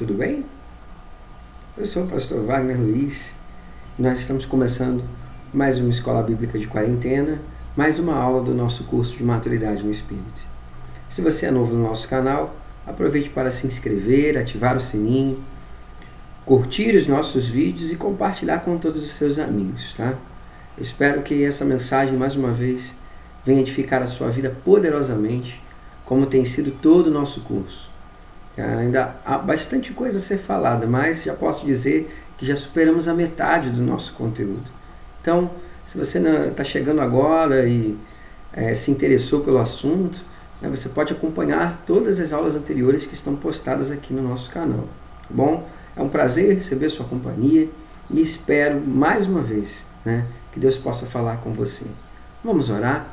tudo bem? Eu sou o pastor Wagner Luiz e nós estamos começando mais uma Escola Bíblica de Quarentena, mais uma aula do nosso curso de Maturidade no Espírito. Se você é novo no nosso canal, aproveite para se inscrever, ativar o sininho, curtir os nossos vídeos e compartilhar com todos os seus amigos, tá? Eu espero que essa mensagem, mais uma vez, venha edificar a sua vida poderosamente, como tem sido todo o nosso curso. Ainda há bastante coisa a ser falada, mas já posso dizer que já superamos a metade do nosso conteúdo. Então, se você está chegando agora e se interessou pelo assunto, você pode acompanhar todas as aulas anteriores que estão postadas aqui no nosso canal. Tá bom? É um prazer receber sua companhia e espero mais uma vez que Deus possa falar com você. Vamos orar?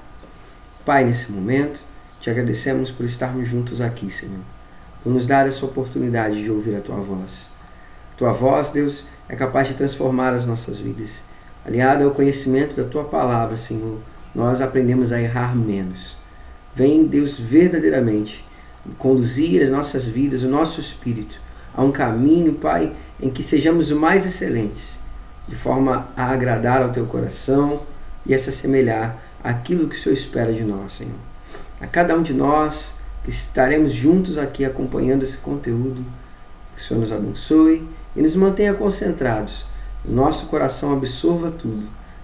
Pai, nesse momento, te agradecemos por estarmos juntos aqui, Senhor, por nos dar essa oportunidade de ouvir a Tua voz. Tua voz, Deus, é capaz de transformar as nossas vidas. Aliado ao conhecimento da Tua palavra, Senhor, nós aprendemos a errar menos. Vem, Deus, verdadeiramente conduzir as nossas vidas, o nosso espírito, a um caminho, Pai, em que sejamos mais excelentes, de forma a agradar ao Teu coração e a se assemelhar àquilo que o Senhor espera de nós, Senhor. A cada um de nós que estaremos juntos aqui acompanhando esse conteúdo, que o Senhor nos abençoe e nos mantenha concentrados. O nosso coração absorva tudo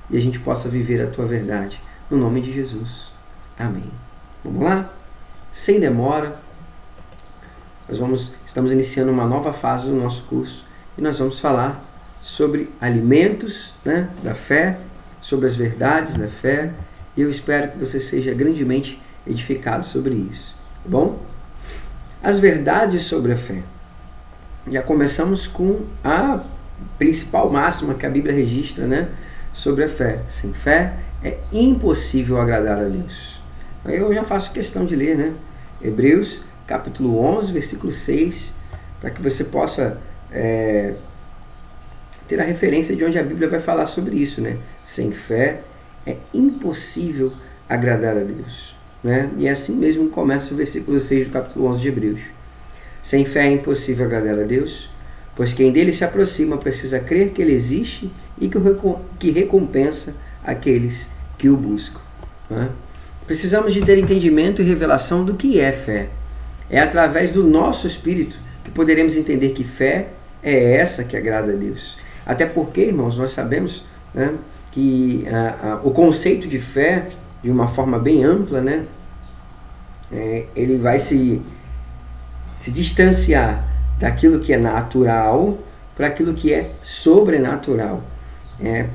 e a gente possa viver a Tua verdade. No nome de Jesus. Amém. Vamos lá? Sem demora, estamos iniciando uma nova fase do nosso curso e nós vamos falar sobre alimentos da fé, sobre as verdades da fé, e eu espero que você seja grandemente edificado sobre isso. Tá bom? As verdades sobre a fé. Já começamos com a principal máxima que a Bíblia registra, sobre a fé. Sem fé é impossível agradar a Deus. Eu já faço questão de ler, Hebreus, capítulo 11, versículo 6, para que você possa ter a referência de onde a Bíblia vai falar sobre isso, Sem fé é impossível agradar a Deus. E assim mesmo começa o versículo 6 do capítulo 11 de Hebreus. Sem fé é impossível agradar a Deus, pois quem dele se aproxima precisa crer que ele existe e que recompensa aqueles que o buscam. Precisamos de ter entendimento e revelação do que é fé. É através do nosso espírito que poderemos entender que fé é essa que agrada a Deus. Até porque, irmãos, nós sabemos que o conceito de fé, de uma forma bem ampla, ele vai se distanciar daquilo que é natural para aquilo que é sobrenatural.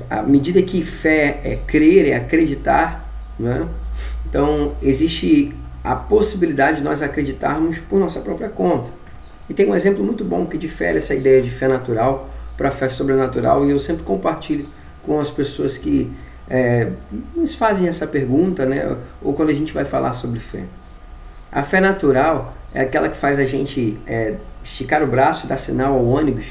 À medida que fé é crer, é acreditar, então existe a possibilidade de nós acreditarmos por nossa própria conta. E tem um exemplo muito bom que difere essa ideia de fé natural para a fé sobrenatural, e eu sempre compartilho com as pessoas que nos fazem essa pergunta, ou quando a gente vai falar sobre fé. A fé natural é aquela que faz a gente esticar o braço e dar sinal ao ônibus,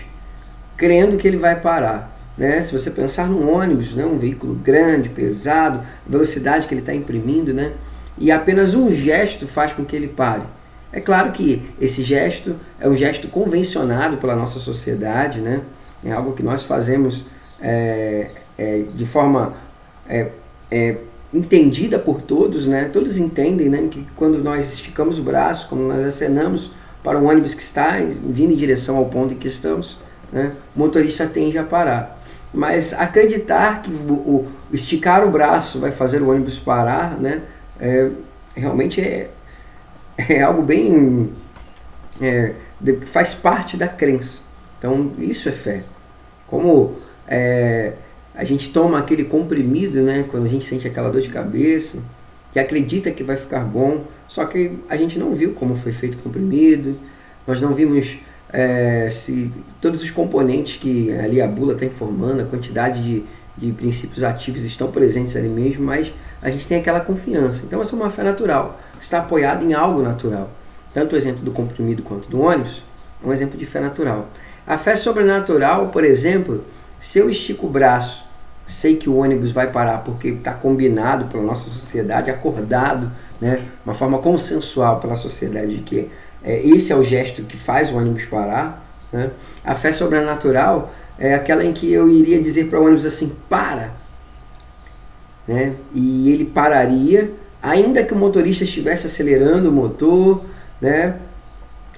crendo que ele vai parar. Se você pensar num ônibus, um veículo grande, pesado, a velocidade que ele está imprimindo, e apenas um gesto faz com que ele pare. É claro que esse gesto é um gesto convencionado pela nossa sociedade, é algo que nós fazemos de forma entendida por todos, todos entendem que quando nós esticamos o braço, quando nós acenamos para um ônibus que está vindo em direção ao ponto em que estamos, o motorista tende a parar. Mas acreditar que esticar o braço vai fazer o ônibus parar, realmente é algo bem... faz parte da crença. Então, isso é fé. Como a gente toma aquele comprimido, quando a gente sente aquela dor de cabeça, e acredita que vai ficar bom, só que a gente não viu como foi feito o comprimido, nós não vimos se todos os componentes que ali a bula está informando, a quantidade de princípios ativos estão presentes ali mesmo, mas a gente tem aquela confiança. Então essa é uma fé natural, está apoiada em algo natural. Tanto o exemplo do comprimido quanto do ônibus é um exemplo de fé natural. A fé sobrenatural, por exemplo, se eu estico o braço, sei que o ônibus vai parar porque está combinado pela nossa sociedade, acordado, uma forma consensual pela sociedade de que esse é o gesto que faz o ônibus parar, né? A fé sobrenatural é aquela em que eu iria dizer para o ônibus assim, para, né? E ele pararia, ainda que o motorista estivesse acelerando o motor, né?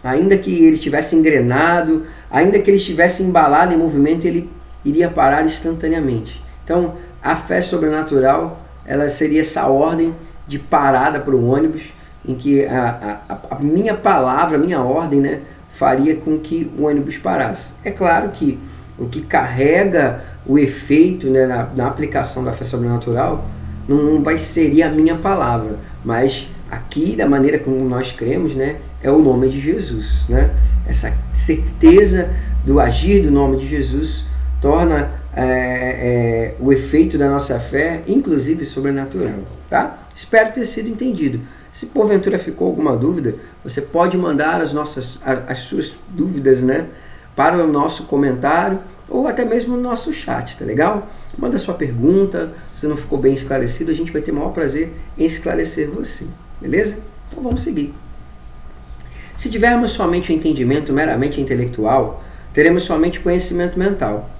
Ainda que ele estivesse engrenado, ainda que ele estivesse embalado em movimento, ele iria parar instantaneamente. Então, a fé sobrenatural, ela seria essa ordem de parada para o ônibus, em que a minha palavra, a minha ordem, né, faria com que o ônibus parasse. É claro que o que carrega o efeito, né, na aplicação da fé sobrenatural não seria a minha palavra, mas aqui, da maneira como nós cremos, né, é o nome de Jesus, né? Essa certeza do agir do nome de Jesus torna o efeito da nossa fé, inclusive sobrenatural, tá? Espero ter sido entendido. Se porventura ficou alguma dúvida, você pode mandar as suas dúvidas, né, para o nosso comentário ou até mesmo no nosso chat, tá legal? Manda sua pergunta, se não ficou bem esclarecido, a gente vai ter o maior prazer em esclarecer você, beleza? Então vamos seguir. Se tivermos somente o entendimento meramente intelectual, teremos somente conhecimento mental.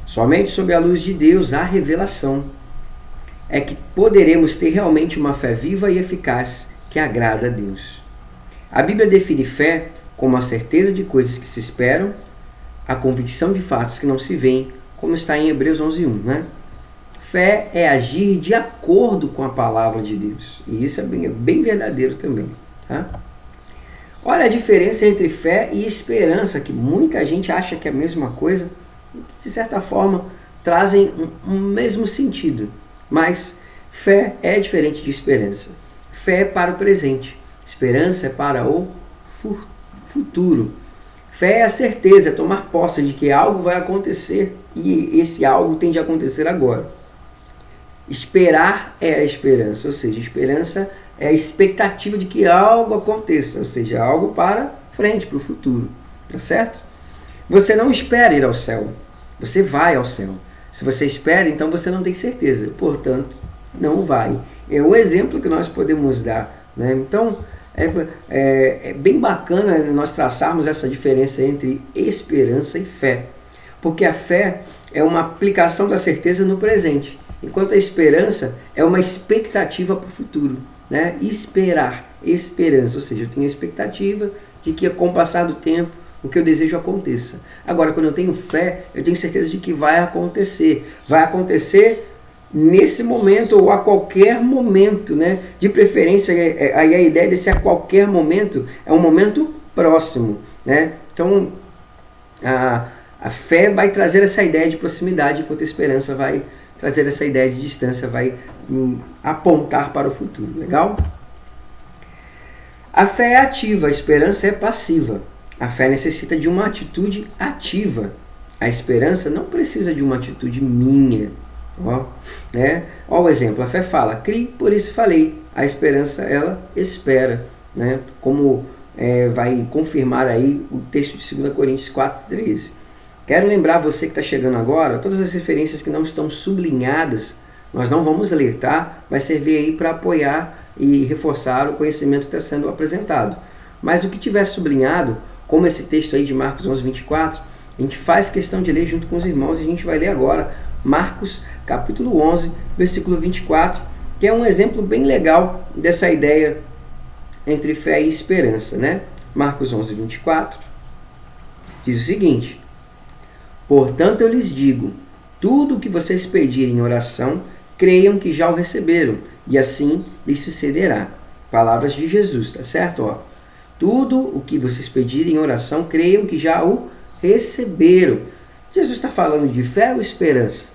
Somente sob a luz de Deus há revelação. É que poderemos ter realmente uma fé viva e eficaz que agrada a Deus. A Bíblia define fé como a certeza de coisas que se esperam, a convicção de fatos que não se veem, como está em Hebreus 11:1, né? Fé é agir de acordo com a palavra de Deus. E isso é bem verdadeiro também, tá? Olha a diferença entre fé e esperança, que muita gente acha que é a mesma coisa, de certa forma trazem um mesmo sentido, mas fé é diferente de esperança. Fé é para o presente, esperança é para o futuro. Fé é a certeza, é tomar posse de que algo vai acontecer e esse algo tem de acontecer agora. Esperar é a esperança, ou seja, esperança é a expectativa de que algo aconteça, ou seja, algo para frente, para o futuro, tá certo? Você não espera ir ao céu, você vai ao céu. Se você espera, então você não tem certeza, portanto, não vai. É o exemplo que nós podemos dar, né? Então, é bem bacana nós traçarmos essa diferença entre esperança e fé, porque a fé é uma aplicação da certeza no presente, enquanto a esperança é uma expectativa para o futuro, né? Esperança, ou seja, eu tenho a expectativa de que com o passar do tempo o que eu desejo aconteça. Agora, quando eu tenho fé, eu tenho certeza de que vai acontecer nesse momento ou a qualquer momento, né? De preferência, aí a ideia desse a qualquer momento é um momento próximo, né? Então, a fé vai trazer essa ideia de proximidade, enquanto a esperança vai trazer essa ideia de distância, vai apontar para o futuro. Legal? A fé é ativa, a esperança é passiva. A fé necessita de uma atitude ativa. A esperança não precisa de uma atitude minha. Né? Ó o exemplo, a fé fala, crie, por isso falei. A esperança, ela espera. Né? Como vai confirmar aí o texto de 2 Coríntios 4:13. Quero lembrar você que está chegando agora, todas as referências que não estão sublinhadas, nós não vamos ler, tá? Vai servir aí para apoiar e reforçar o conhecimento que está sendo apresentado. Mas o que tiver sublinhado, como esse texto aí de Marcos 11:24, a gente faz questão de ler junto com os irmãos e a gente vai ler agora Marcos capítulo 11, versículo 24, que é um exemplo bem legal dessa ideia entre fé e esperança, né? Marcos 11:24 diz o seguinte: portanto eu lhes digo, tudo o que vocês pedirem em oração, creiam que já o receberam, e assim lhes sucederá. Palavras de Jesus, tá certo? Ó, tudo o que vocês pedirem em oração, creiam que já o receberam. Jesus está falando de fé ou esperança?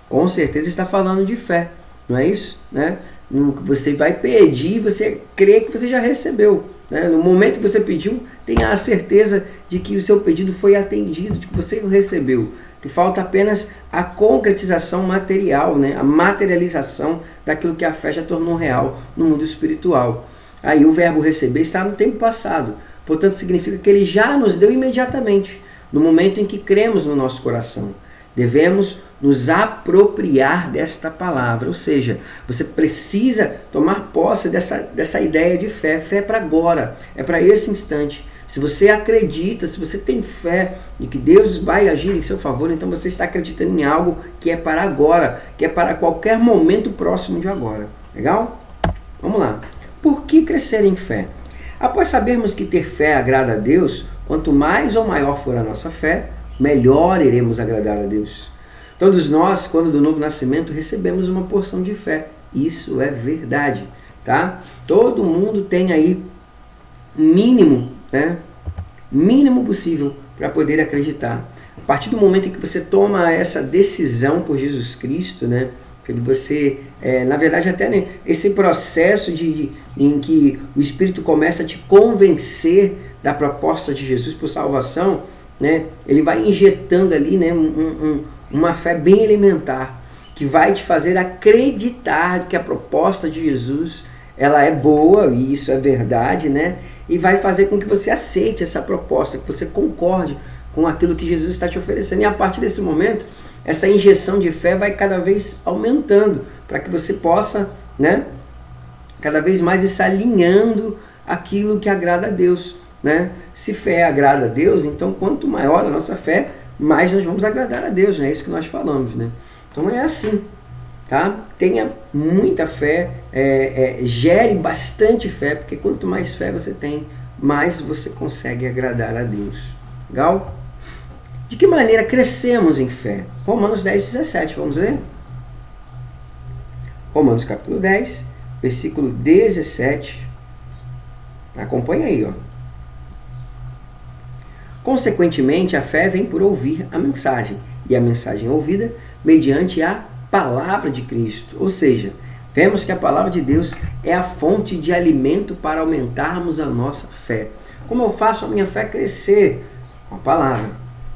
Com certeza está falando de fé, não é isso? Né? No que você vai pedir, você crê que você já recebeu. Né? No momento que você pediu, tenha a certeza de que o seu pedido foi atendido, de que você o recebeu. Que falta apenas a concretização material, né? A materialização daquilo que a fé já tornou real no mundo espiritual. Aí o verbo receber está no tempo passado, portanto significa que ele já nos deu imediatamente, no momento em que cremos no nosso coração. Devemos nos apropriar desta palavra, ou seja, você precisa tomar posse dessa ideia de fé. Fé é para agora, é para esse instante. Se você acredita, se você tem fé de que Deus vai agir em seu favor, então você está acreditando em algo que é para agora, que é para qualquer momento próximo de agora. Legal? Vamos lá. Por que crescer em fé? Após sabermos que ter fé agrada a Deus, quanto mais ou maior for a nossa fé, melhor iremos agradar a Deus. Todos nós, quando do novo nascimento, recebemos uma porção de fé. Isso é verdade, tá? Todo mundo tem aí mínimo, né? Mínimo possível para poder acreditar. A partir do momento em que você toma essa decisão por Jesus Cristo, né? Que você, na verdade, até né, esse processo em que o Espírito começa a te convencer da proposta de Jesus por salvação, né? Ele vai injetando ali, né, uma fé bem elementar, que vai te fazer acreditar que a proposta de Jesus ela é boa, e isso é verdade, né? E vai fazer com que você aceite essa proposta, que você concorde com aquilo que Jesus está te oferecendo. E a partir desse momento, essa injeção de fé vai cada vez aumentando, para que você possa, né, cada vez mais ir se alinhando aquilo que agrada a Deus, né? Se fé agrada a Deus, então quanto maior a nossa fé, mais nós vamos agradar a Deus, né? É isso que nós falamos, né? Então é assim, tá? Tenha muita fé, gere bastante fé, porque quanto mais fé você tem, mais você consegue agradar a Deus. Legal? De que maneira crescemos em fé? Romanos 10, 17, vamos ler? Romanos capítulo 10, versículo 17. Acompanha aí, ó. Consequentemente, a fé vem por ouvir a mensagem, e a mensagem ouvida mediante a palavra de Cristo. Ou seja, vemos que a palavra de Deus é a fonte de alimento para aumentarmos a nossa fé. Como eu faço a minha fé crescer? Com a palavra,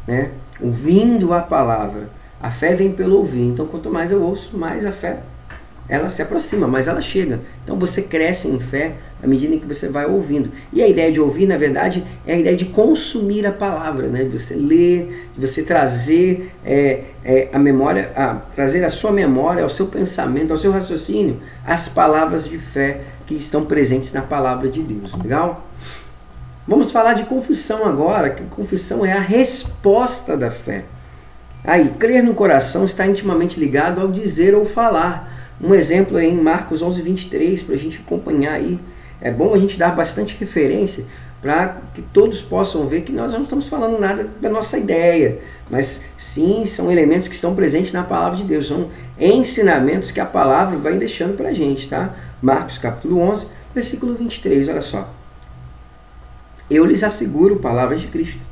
né? Ouvindo a palavra. A fé vem pelo ouvir. Então, quanto mais eu ouço, mais a fé ela se aproxima, mais ela chega. Então, você cresce em fé à medida em que você vai ouvindo. E a ideia de ouvir, na verdade, é a ideia de consumir a palavra, né? De você ler, de você trazer a memória, trazer a sua memória, ao seu pensamento, ao seu raciocínio, as palavras de fé que estão presentes na palavra de Deus. Legal? Vamos falar de confissão agora, que confissão é a resposta da fé. Aí, crer no coração está intimamente ligado ao dizer ou falar. Um exemplo é em Marcos 11, 23, para a gente acompanhar aí. É bom a gente dar bastante referência para que todos possam ver que nós não estamos falando nada da nossa ideia, mas sim são elementos que estão presentes na palavra de Deus, são ensinamentos que a palavra vai deixando para a gente, tá? Marcos capítulo 11, versículo 23, olha só. Eu lhes asseguro, palavras de Cristo,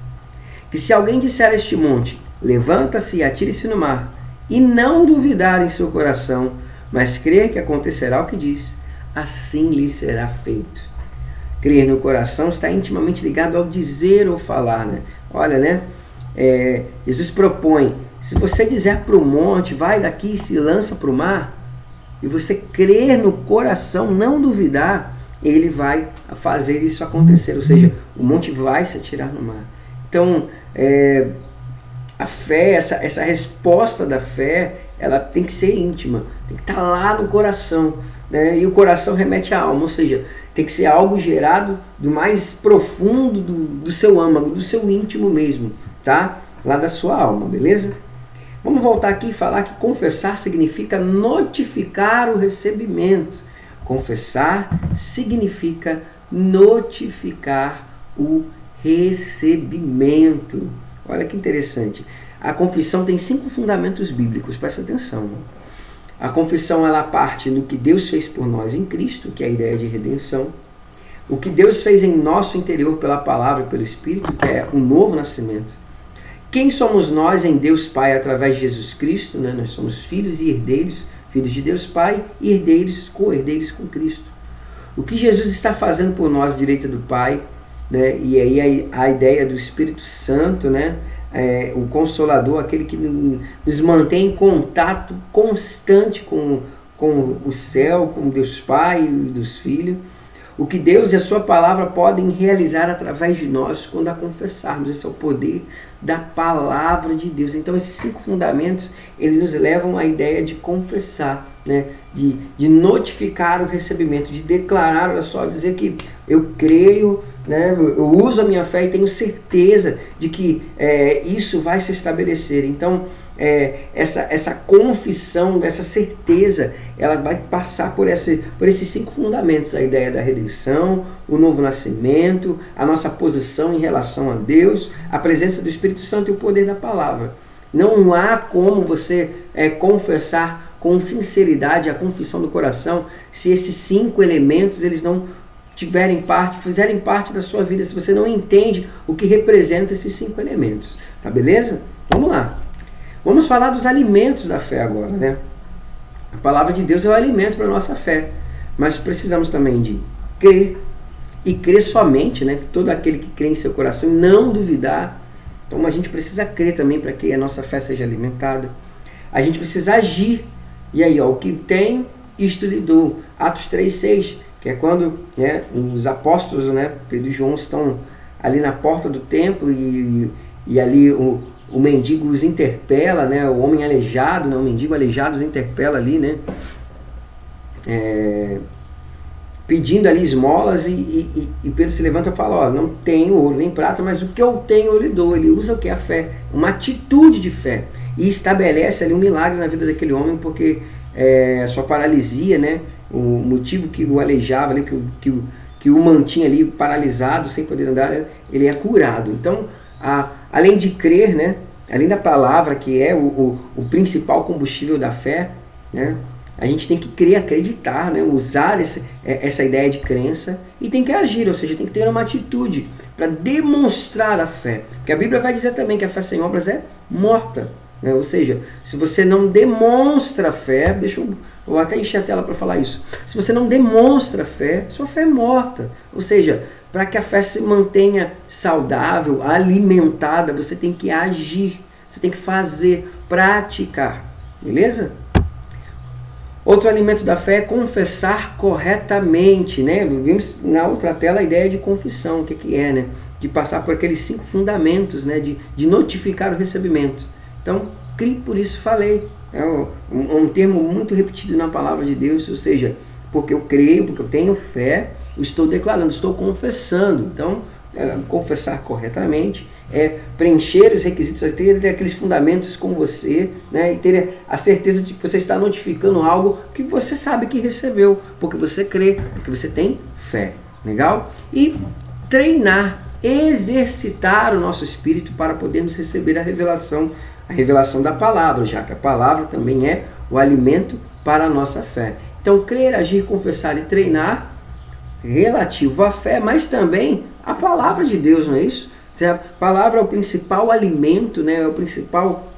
que se alguém disser a este monte, levanta-se e atire-se no mar, e não duvidar em seu coração, mas crer que acontecerá o que diz, assim lhe será feito. Crer no coração está intimamente ligado ao dizer ou falar, né? Olha, né? Jesus propõe, se você dizer para o monte, vai daqui e se lança para o mar, e você crer no coração, não duvidar, ele vai fazer isso acontecer, ou seja, o monte vai se atirar no mar. Então, a fé, essa resposta da fé, ela tem que ser íntima, tem que estar lá no coração, né? E o coração remete à alma, ou seja, tem que ser algo gerado do mais profundo do seu âmago, do seu íntimo mesmo, tá? Lá da sua alma, beleza? Vamos voltar aqui e falar que confessar significa notificar o recebimento. Confessar significa notificar o recebimento. Olha que interessante. A confissão tem 5 fundamentos bíblicos, presta atenção. A confissão ela parte no que Deus fez por nós em Cristo, que é a ideia de redenção. O que Deus fez em nosso interior pela palavra e pelo Espírito, que é o novo nascimento. Quem somos nós em Deus Pai através de Jesus Cristo, né? Nós somos filhos e herdeiros, filhos de Deus Pai e herdeiros, co-herdeiros com Cristo. O que Jesus está fazendo por nós à direita do Pai, né? E aí a ideia do Espírito Santo, né? O Consolador, aquele que nos mantém em contato constante com o céu, com Deus Pai e dos Filhos. O que Deus e a sua palavra podem realizar através de nós quando a confessarmos. Esse é o poder da palavra de Deus. Então esses 5 fundamentos, eles nos levam à ideia de confessar, né? De notificar o recebimento, de declarar, olha só, dizer que eu creio né? Eu uso a minha fé e tenho certeza de que isso vai se estabelecer. Então, essa confissão, essa certeza, ela vai passar por esses 5 fundamentos: a ideia da redenção, o novo nascimento, a nossa posição em relação a Deus, a presença do Espírito Santo e o poder da palavra. Não há como você confessar com sinceridade a confissão do coração se esses 5 elementos eles não fizerem parte da sua vida, se você não entende o que representa esses 5 elementos. Tá beleza? Vamos lá. Vamos falar dos alimentos da fé agora, né? A palavra de Deus é o alimento para a nossa fé, mas precisamos também de crer, e crer somente, né? Todo aquele que crê em seu coração, não duvidar. Então a gente precisa crer também para que a nossa fé seja alimentada. A gente precisa agir. E aí, o que tenho, isto lhe dou. Atos 3,6, que é quando, né, os apóstolos, né, Pedro e João estão ali na porta do templo e ali o mendigo os interpela, né, o homem aleijado, né, o mendigo aleijado os interpela ali, né, pedindo ali esmolas, e Pedro se levanta e fala: não tenho ouro nem prata, mas o que eu tenho eu lhe dou. Ele usa o que? A fé, uma atitude de fé, e estabelece ali um milagre na vida daquele homem, porque a sua paralisia, né, o motivo que o aleijava ali, que o mantinha ali paralisado, sem poder andar, ele é curado. Então, além de crer, né, além da palavra, que é o principal combustível da fé, né, a gente tem que crer, acreditar, né, usar essa ideia de crença, e tem que agir, ou seja, tem que ter uma atitude para demonstrar a fé. Porque a Bíblia vai dizer também que a fé sem obras é morta, né? Ou seja, se você não demonstra fé, eu vou até encher a tela para falar isso. Se você não demonstra fé, sua fé é morta. Ou seja, para que a fé se mantenha saudável, alimentada, você tem que agir, você tem que fazer, praticar. Beleza? Outro alimento da fé é confessar corretamente, né? Vimos na outra tela a ideia de confissão, o que é, né? De passar por aqueles 5 fundamentos, né? De notificar o recebimento. Então, crie, por isso falei. É um termo muito repetido na palavra de Deus, ou seja, porque eu creio, porque eu tenho fé, eu estou declarando, estou confessando. Então, confessar corretamente é preencher os requisitos, ter aqueles fundamentos com você, né, e ter a certeza de que você está notificando algo que você sabe que recebeu, porque você crê, porque você tem fé. Legal? E treinar, exercitar o nosso espírito para podermos receber a revelação da palavra, já que a palavra também é o alimento para a nossa fé. Então, crer, agir, confessar e treinar relativo à fé, mas também a palavra de Deus, não é isso? A palavra é o principal alimento, né? É o principal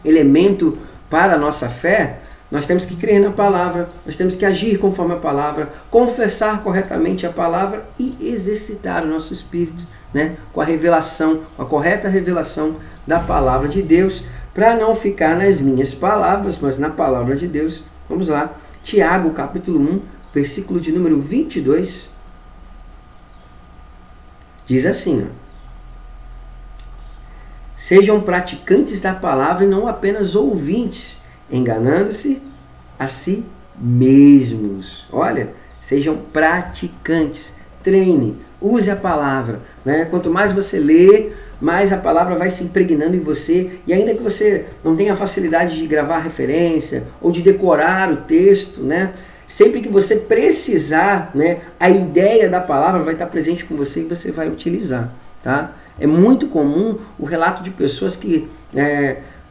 elemento para a nossa fé. Nós temos que crer na palavra, nós temos que agir conforme a palavra, confessar corretamente a palavra e exercitar o nosso espírito, né, com a revelação, com a correta revelação da palavra de Deus, para não ficar nas minhas palavras, mas na palavra de Deus. Vamos lá, Tiago capítulo 1, versículo de número 22, diz assim: sejam praticantes da palavra e não apenas ouvintes, enganando-se a si mesmos. Olha, sejam praticantes, treine, use a palavra, né? Quanto mais você lê, mais a palavra vai se impregnando em você, e ainda que você não tenha facilidade de gravar referência ou de decorar o texto, né? Sempre que você precisar, né, a ideia da palavra vai estar presente com você e você vai utilizar, tá? É muito comum o relato de pessoas que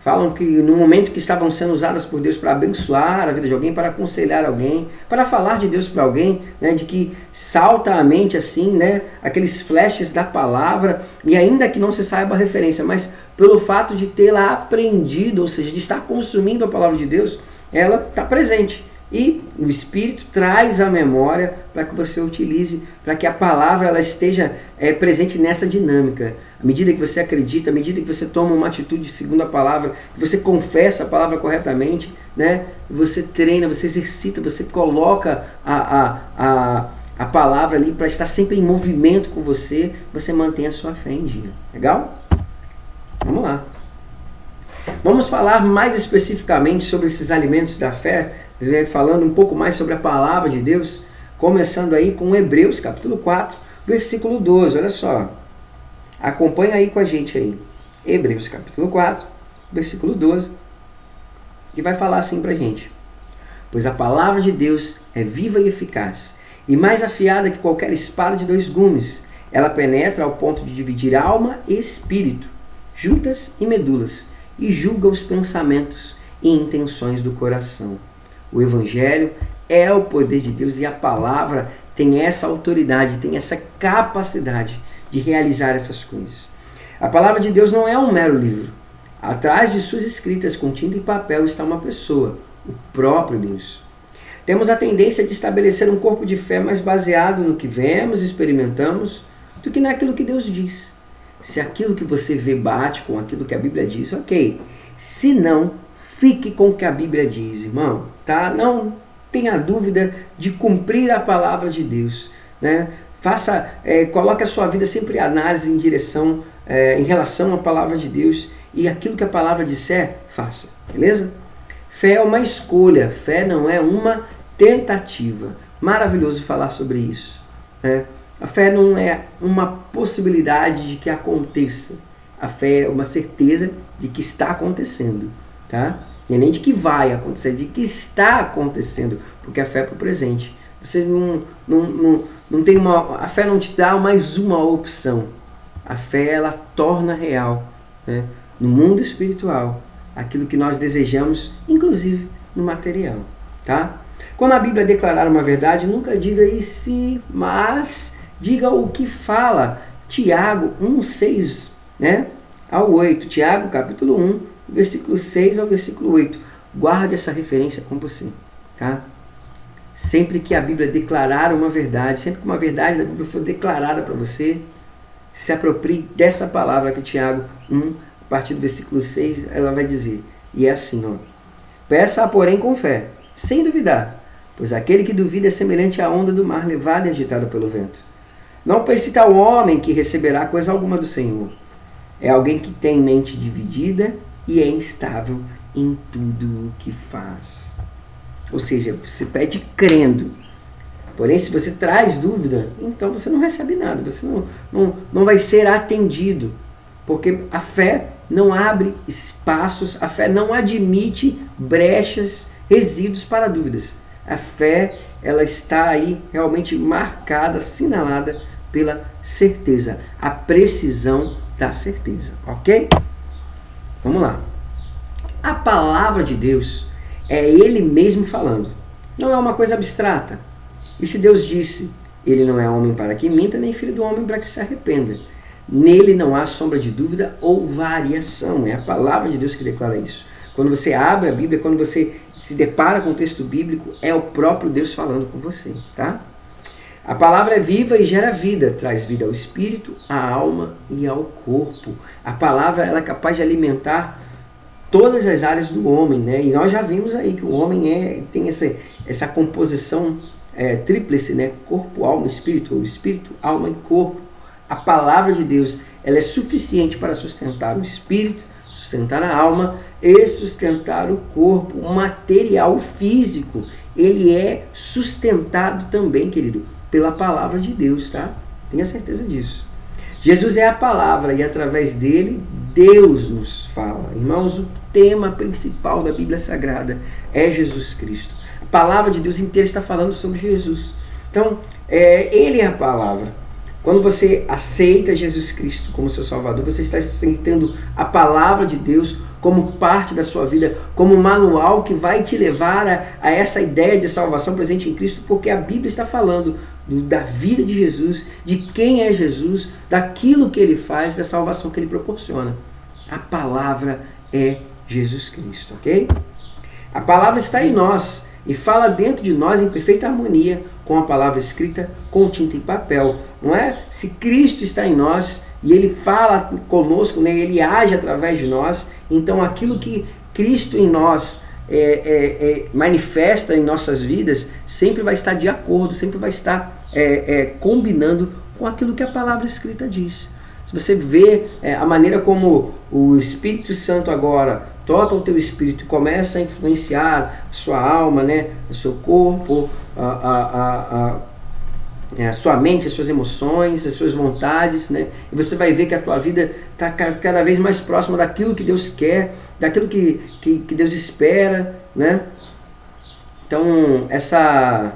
falam que no momento que estavam sendo usadas por Deus para abençoar a vida de alguém, para aconselhar alguém, para falar de Deus para alguém, né, de que salta à mente assim, né, aqueles flashes da palavra, e ainda que não se saiba a referência, mas pelo fato de tê-la aprendido, ou seja, de estar consumindo a palavra de Deus, ela está presente. E o Espírito traz a memória para que você utilize, para que a palavra ela esteja presente nessa dinâmica. À medida que você acredita, à medida que você toma uma atitude segundo a palavra, que você confessa a palavra corretamente, né? Você treina, você exercita, você coloca a palavra ali para estar sempre em movimento com você, você mantém a sua fé em dia. Legal? Vamos lá. Vamos falar mais especificamente sobre esses alimentos da fé, falando um pouco mais sobre a palavra de Deus, começando aí com Hebreus capítulo 4, versículo 12, olha só. Acompanha aí com a gente aí. Hebreus capítulo 4, versículo 12, que vai falar assim pra gente. Pois a palavra de Deus é viva e eficaz, e mais afiada que qualquer espada de 2 gumes. Ela penetra ao ponto de dividir alma e espírito, juntas e medulas, e julga os pensamentos e intenções do coração. O Evangelho é o poder de Deus e a palavra tem essa autoridade, tem essa capacidade de realizar essas coisas. A palavra de Deus não é um mero livro. Atrás de suas escritas com tinta e papel está uma pessoa, o próprio Deus. Temos a tendência de estabelecer um corpo de fé mais baseado no que vemos e experimentamos do que naquilo que Deus diz. Se aquilo que você vê bate com aquilo que a Bíblia diz, ok. Se não, fique com o que a Bíblia diz, irmão. Tá? Não tenha dúvida de cumprir a palavra de Deus, né? Coloque a sua vida sempre em análise, em direção, em relação à palavra de Deus, e aquilo que a palavra disser, faça, beleza? Fé é uma escolha, fé não é uma tentativa. Maravilhoso falar sobre isso, né? A fé não é uma possibilidade de que aconteça. A fé é uma certeza de que está acontecendo, tá? E nem de que vai acontecer, de que está acontecendo, porque a fé é para o presente. Você não tem a fé não te dá mais uma opção. A fé, ela torna real, né, no mundo espiritual aquilo que nós desejamos, inclusive no material, tá? Quando a Bíblia declarar uma verdade, nunca diga e se, mas diga o que fala. Tiago 1:6, né, ao 8. Tiago capítulo 1, versículo 6 ao versículo 8. Guarde essa referência com você, tá? Sempre que a Bíblia declarar uma verdade, sempre que uma verdade da Bíblia for declarada para você, se aproprie dessa palavra que Tiago 1, a partir do versículo 6, ela vai dizer. E é assim, ó. Peça, porém, com fé, sem duvidar, pois aquele que duvida é semelhante à onda do mar levada e agitada pelo vento. Não pense tal homem que receberá coisa alguma do Senhor. É alguém que tem mente dividida e é instável em tudo o que faz. Ou seja, você pede crendo. Porém, se você traz dúvida, então você não recebe nada. Você não vai ser atendido. Porque a fé não abre espaços, a fé não admite brechas, resíduos para dúvidas. A fé, ela está aí realmente marcada, assinalada pela certeza. A precisão da certeza. Ok? Vamos lá. A palavra de Deus é Ele mesmo falando. Não é uma coisa abstrata. E se Deus disse, Ele não é homem para que minta, nem filho do homem para que se arrependa. Nele não há sombra de dúvida ou variação. É a palavra de Deus que declara isso. Quando você abre a Bíblia, quando você se depara com o texto bíblico, é o próprio Deus falando com você, tá? A palavra é viva e gera vida, traz vida ao espírito, à alma e ao corpo. A palavra, ela é capaz de alimentar todas as áreas do homem, né? E nós já vimos aí que o homem tem essa composição tríplice, né? Corpo, alma, espírito, ou espírito, alma e corpo. A palavra de Deus, ela é suficiente para sustentar o espírito, sustentar a alma e sustentar o corpo. O material físico, ele é sustentado também, querido, pela palavra de Deus, tá? Tenha certeza disso. Jesus é a palavra e através dele, Deus nos fala. Irmãos, o tema principal da Bíblia Sagrada é Jesus Cristo. A palavra de Deus inteira está falando sobre Jesus. Então, ele é a palavra. Quando você aceita Jesus Cristo como seu Salvador, você está aceitando a palavra de Deus como parte da sua vida, como um manual que vai te levar a essa ideia de salvação presente em Cristo, porque a Bíblia está falando da vida de Jesus, de quem é Jesus, daquilo que ele faz, da salvação que ele proporciona. A palavra é Jesus Cristo, ok? A palavra está em nós e fala dentro de nós em perfeita harmonia com a palavra escrita com tinta e papel. Não é? Se Cristo está em nós e ele fala conosco, né? Ele age através de nós, então aquilo que Cristo em nós manifesta em nossas vidas sempre vai estar de acordo, sempre vai estar combinando com aquilo que a palavra escrita diz. Se você vê a maneira como o Espírito Santo agora toca o teu espírito e começa a influenciar a sua alma, né, o seu corpo, a sua mente, as suas emoções, as suas vontades, né? E você vai ver que a tua vida está cada vez mais próxima daquilo que Deus quer, daquilo que Deus espera, né? Então, essa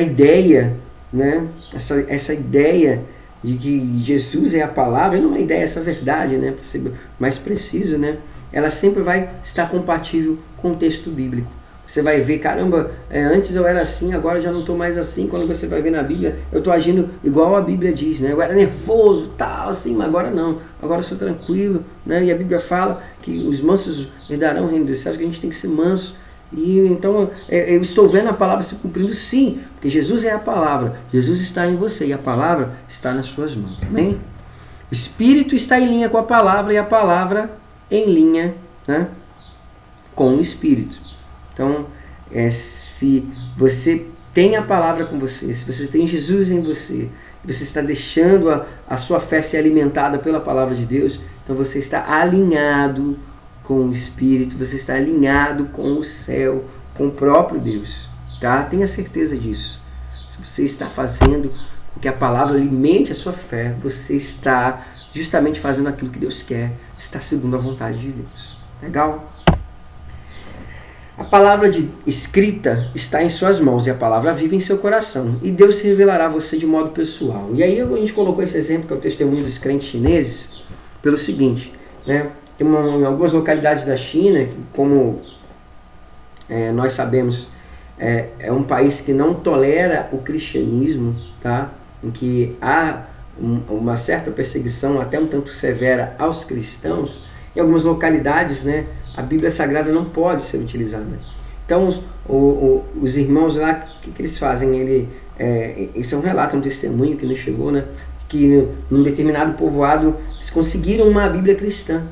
ideia, né? Essa ideia de que Jesus é a palavra, não é uma ideia, essa verdade, né? Para ser mais preciso, né? Ela sempre vai estar compatível com o texto bíblico. Você vai ver, caramba, antes eu era assim, agora eu já não estou mais assim. Quando você vai ver na Bíblia, eu estou agindo igual a Bíblia diz, né? Eu era nervoso, tal, assim, mas agora não. Agora eu sou tranquilo, né? E a Bíblia fala que os mansos herdarão o reino dos céus, que a gente tem que ser manso. E então eu estou vendo a palavra se cumprindo, sim, porque Jesus é a palavra. Jesus está em você e a palavra está nas suas mãos. Amém? O Espírito está em linha com a palavra e a palavra em linha, né, com o Espírito. Então, se você tem a palavra com você, se você tem Jesus em você, você está deixando a sua fé ser alimentada pela palavra de Deus, então você está alinhado com o Espírito, você está alinhado com o céu, com o próprio Deus. Tá? Tenha certeza disso. Se você está fazendo com que a palavra alimente a sua fé, você está justamente fazendo aquilo que Deus quer, está segundo a vontade de Deus. Legal? A palavra escrita está em suas mãos e a palavra vive em seu coração. E Deus se revelará a você de modo pessoal. E aí a gente colocou esse exemplo, que é o testemunho dos crentes chineses, pelo seguinte, né? Tem em algumas localidades da China, como nós sabemos, é um país que não tolera o cristianismo, tá? Em que há uma certa perseguição, até um tanto severa, aos cristãos. Em algumas localidades, né, a Bíblia Sagrada não pode ser utilizada. Então, os irmãos lá, o que eles fazem? Isso é um relato, um testemunho que nos chegou, né, que num determinado povoado eles conseguiram uma Bíblia cristã.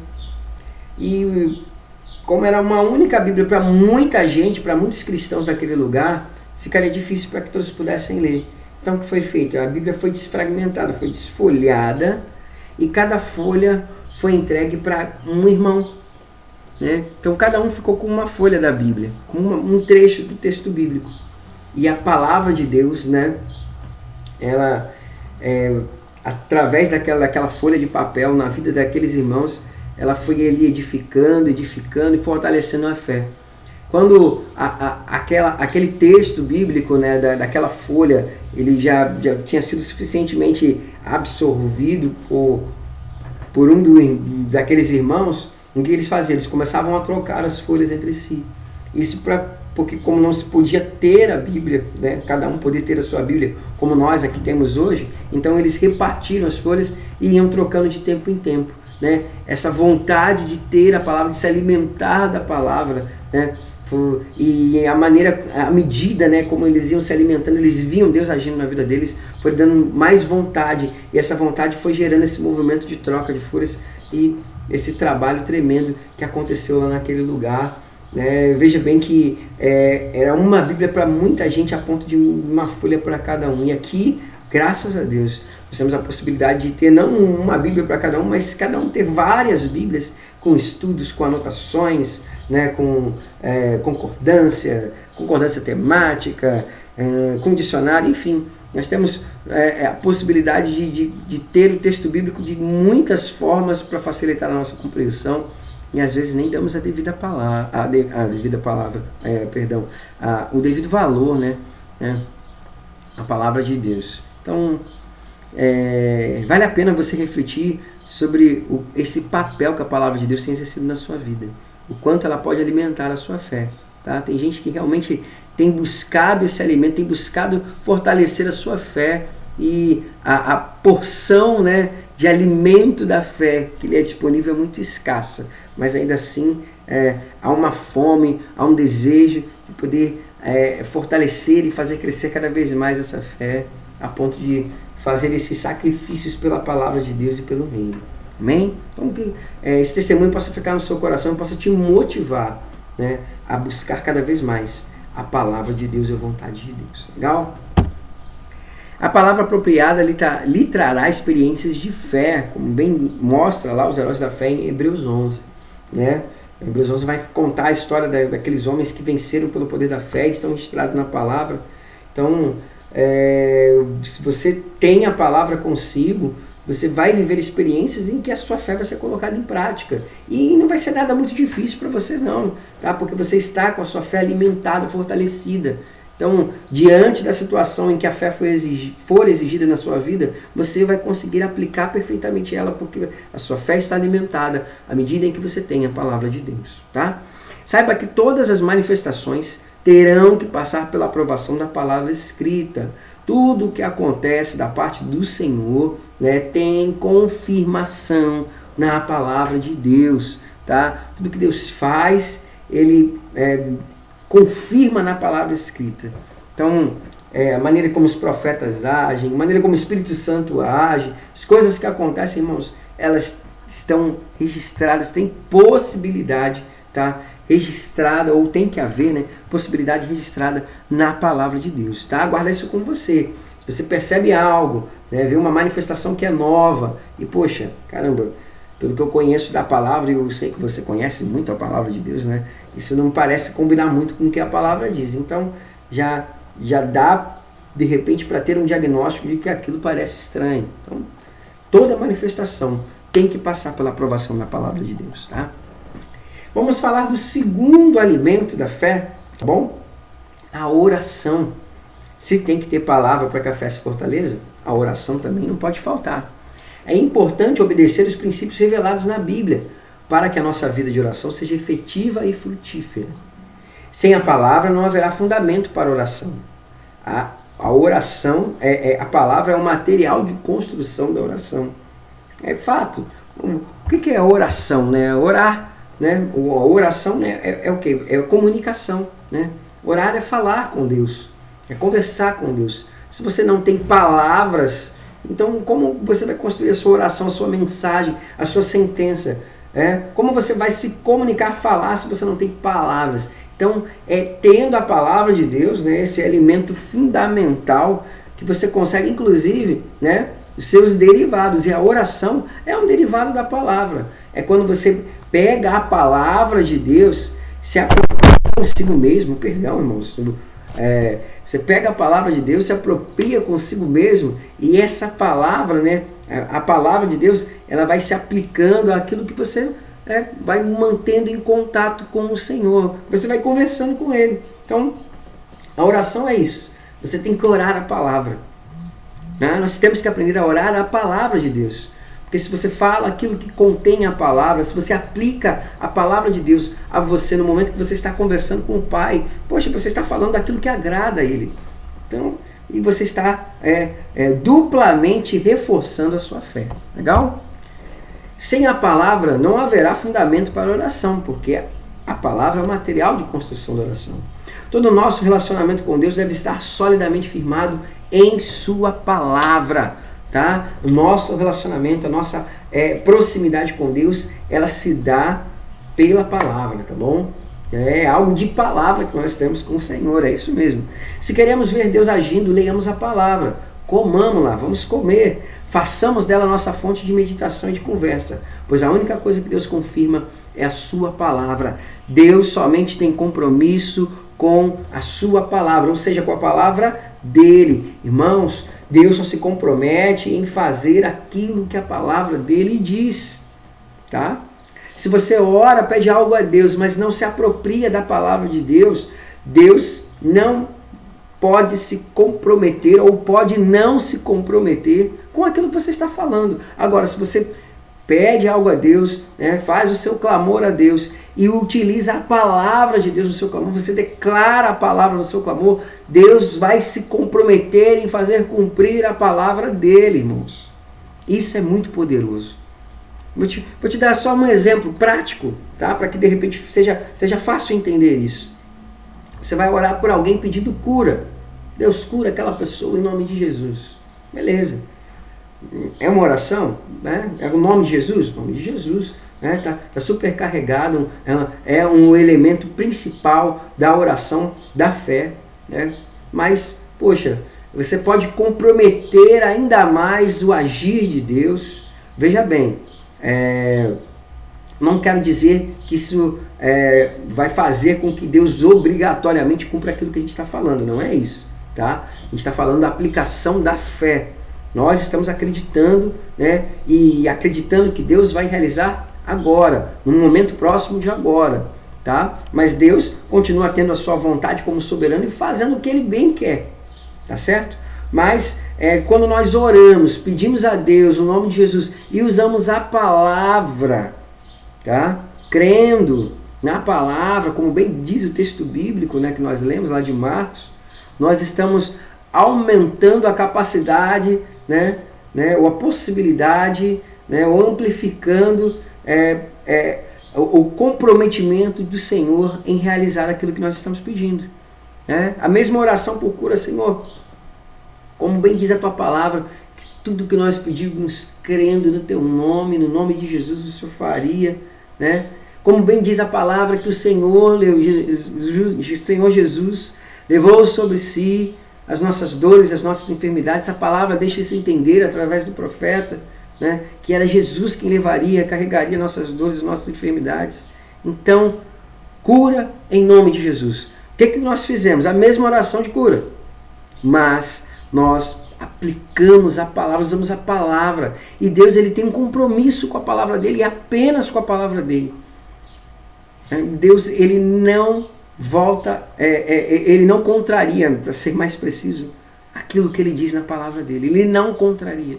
E como era uma única Bíblia para muita gente, para muitos cristãos daquele lugar, ficaria difícil para que todos pudessem ler. Então o que foi feito? A Bíblia foi desfragmentada, foi desfolhada e cada folha foi entregue para um irmão, né? Então cada um ficou com uma folha da Bíblia, com um trecho do texto bíblico. E a palavra de Deus, né, ela, através daquela folha de papel na vida daqueles irmãos, ela foi ali edificando e fortalecendo a fé. Quando aquele texto bíblico, né, daquela folha, ele já tinha sido suficientemente absorvido por daqueles irmãos, o que eles faziam? Eles começavam a trocar as folhas entre si. Isso porque como não se podia ter a Bíblia, né, cada um podia ter a sua Bíblia, como nós aqui temos hoje, então eles repartiram as folhas e iam trocando de tempo em tempo, né? Essa vontade de ter a palavra, de se alimentar da palavra, né? E a medida, né, como eles iam se alimentando, eles viam Deus agindo na vida deles, foi dando mais vontade, e essa vontade foi gerando esse movimento de troca de folhas e esse trabalho tremendo que aconteceu lá naquele lugar, né? Veja bem que era uma Bíblia para muita gente, a ponto de uma folha para cada um. E aqui, graças a Deus, nós temos a possibilidade de ter não uma Bíblia para cada um, mas cada um ter várias Bíblias com estudos, com anotações, né, com concordância temática, com dicionário, enfim. Nós temos a possibilidade de ter o texto bíblico de muitas formas para facilitar a nossa compreensão, e às vezes nem damos o devido valor, né, a palavra de Deus. Então, vale a pena você refletir sobre esse papel que a palavra de Deus tem exercido na sua vida, o quanto ela pode alimentar a sua fé. Tá? Tem gente que realmente tem buscado esse alimento, tem buscado fortalecer a sua fé, e a porção, né, de alimento da fé que lhe é disponível é muito escassa, mas ainda assim há uma fome, há um desejo de poder fortalecer e fazer crescer cada vez mais essa fé, a ponto de fazer esses sacrifícios pela palavra de Deus e pelo reino. Amém? Então que esse testemunho possa ficar no seu coração e possa te motivar, né, a buscar cada vez mais a palavra de Deus e a vontade de Deus. Legal? A palavra apropriada lhe trará experiências de fé, como bem mostra lá os heróis da fé em Hebreus 11. Né? Hebreus 11 vai contar a história daqueles homens que venceram pelo poder da fé e estão registrados na palavra. Então, Se você tem a palavra consigo, você vai viver experiências em que a sua fé vai ser colocada em prática. E não vai ser nada muito difícil para vocês não, tá? Porque você está com a sua fé alimentada, fortalecida. Então, diante da situação em que a fé for exigida na sua vida, você vai conseguir aplicar perfeitamente ela, porque a sua fé está alimentada à medida em que você tem a palavra de Deus, tá? Saiba que todas as manifestações terão que passar pela aprovação da palavra escrita. Tudo o que acontece da parte do Senhor, né, tem confirmação na palavra de Deus, tá? Tudo que Deus faz, Ele confirma na palavra escrita. Então, a maneira como os profetas agem, a maneira como o Espírito Santo age, as coisas que acontecem, irmãos, elas estão registradas, tem possibilidade, tá? Registrada, ou tem que haver, né, possibilidade registrada na palavra de Deus, tá? Guarda isso com você. Se você percebe algo, né, vê uma manifestação que é nova, e poxa, caramba, pelo que eu conheço da palavra, e eu sei que você conhece muito a palavra de Deus, né, isso não parece combinar muito com o que a palavra diz. Então, já dá, de repente, para ter um diagnóstico de que aquilo parece estranho. Então, toda manifestação tem que passar pela aprovação da palavra de Deus, tá? Vamos falar do segundo alimento da fé, tá bom? A oração. Se tem que ter palavra para que a fé se fortaleça, a oração também não pode faltar. É importante obedecer os princípios revelados na Bíblia para que a nossa vida de oração seja efetiva e frutífera. Sem a palavra não haverá fundamento para a oração. A oração, a palavra é o material de construção da oração. É fato. O que é oração, né? Orar. Né? A oração, né, é o quê? É comunicação. Né? Orar é falar com Deus, é conversar com Deus. Se você não tem palavras, então como você vai construir a sua oração, a sua mensagem, a sua sentença? Como você vai se comunicar, falar, se você não tem palavras? Então, tendo a palavra de Deus, né, esse alimento fundamental, que você consegue, inclusive, né, os seus derivados. E a oração é um derivado da palavra. É quando você pega a palavra de Deus, se apropria consigo mesmo, perdão, irmãos, você pega a palavra de Deus, se apropria consigo mesmo, e essa palavra, né, a palavra de Deus, ela vai se aplicando àquilo que você vai mantendo em contato com o Senhor, você vai conversando com Ele. Então, a oração é isso, você tem que orar a palavra. Nós temos que aprender a orar a palavra de Deus. Porque se você fala aquilo que contém a palavra, se você aplica a palavra de Deus a você no momento que você está conversando com o Pai, poxa, você está falando daquilo que agrada a Ele. Então, e você está duplamente reforçando a sua fé. Legal? Sem a palavra não haverá fundamento para a oração, porque a palavra é o material de construção da oração. Todo o nosso relacionamento com Deus deve estar solidamente firmado em sua palavra. Tá? O nosso relacionamento, a nossa proximidade com Deus, ela se dá pela palavra, tá bom? É algo de palavra que nós temos com o Senhor, é isso mesmo. Se queremos ver Deus agindo, leiamos a palavra, comamos-la, vamos comer, façamos dela nossa fonte de meditação e de conversa, pois a única coisa que Deus confirma é a sua palavra. Deus somente tem compromisso com a sua palavra, ou seja, com a palavra dele. Irmãos, Deus só se compromete em fazer aquilo que a palavra dele diz, tá? Se você ora, pede algo a Deus, mas não se apropria da palavra de Deus, Deus não pode se comprometer ou pode não se comprometer com aquilo que você está falando. Agora, se você pede algo a Deus, né, faz o seu clamor a Deus e utiliza a palavra de Deus no seu clamor, você declara a palavra no seu clamor, Deus vai se comprometer em fazer cumprir a palavra dele, irmãos. Isso é muito poderoso. Vou te dar só um exemplo prático, tá? Para que de repente seja fácil entender isso. Você vai orar por alguém pedindo cura. Deus cura aquela pessoa em nome de Jesus. Beleza. É uma oração? Né? É o nome de Jesus? O nome de Jesus. Né? Tá super carregado. É um elemento principal da oração, da fé. Né? Mas, poxa, você pode comprometer ainda mais o agir de Deus. Veja bem, não quero dizer que isso vai fazer com que Deus obrigatoriamente cumpra aquilo que a gente está falando. Não é isso. tá? A gente está falando da aplicação da fé. Nós estamos acreditando, né? E acreditando que Deus vai realizar agora, no momento próximo de agora, tá? Mas Deus continua tendo a sua vontade como soberano e fazendo o que Ele bem quer, tá certo? Mas quando nós oramos, pedimos a Deus o nome de Jesus e usamos a palavra, tá? Crendo na palavra, como bem diz o texto bíblico, né, que nós lemos lá de Marcos, nós estamos aumentando a capacidade, né, ou a possibilidade, né, ou amplificando o comprometimento do Senhor em realizar aquilo que nós estamos pedindo. Né? A mesma oração por cura, Senhor, como bem diz a tua palavra, que tudo que nós pedimos crendo no teu nome, no nome de Jesus, o Senhor faria, né? Como bem diz a palavra que o Senhor Jesus levou sobre si as nossas dores, as nossas enfermidades. A palavra deixa isso entender através do profeta, né? Que era Jesus quem levaria, carregaria nossas dores e nossas enfermidades. Então, cura em nome de Jesus. O que nós fizemos? A mesma oração de cura, mas nós aplicamos a palavra, usamos a palavra. E Deus, ele tem um compromisso com a palavra dele e apenas com a palavra dele. Deus, ele não volta, ele não contraria, para ser mais preciso, aquilo que ele diz na palavra dele. Ele não contraria.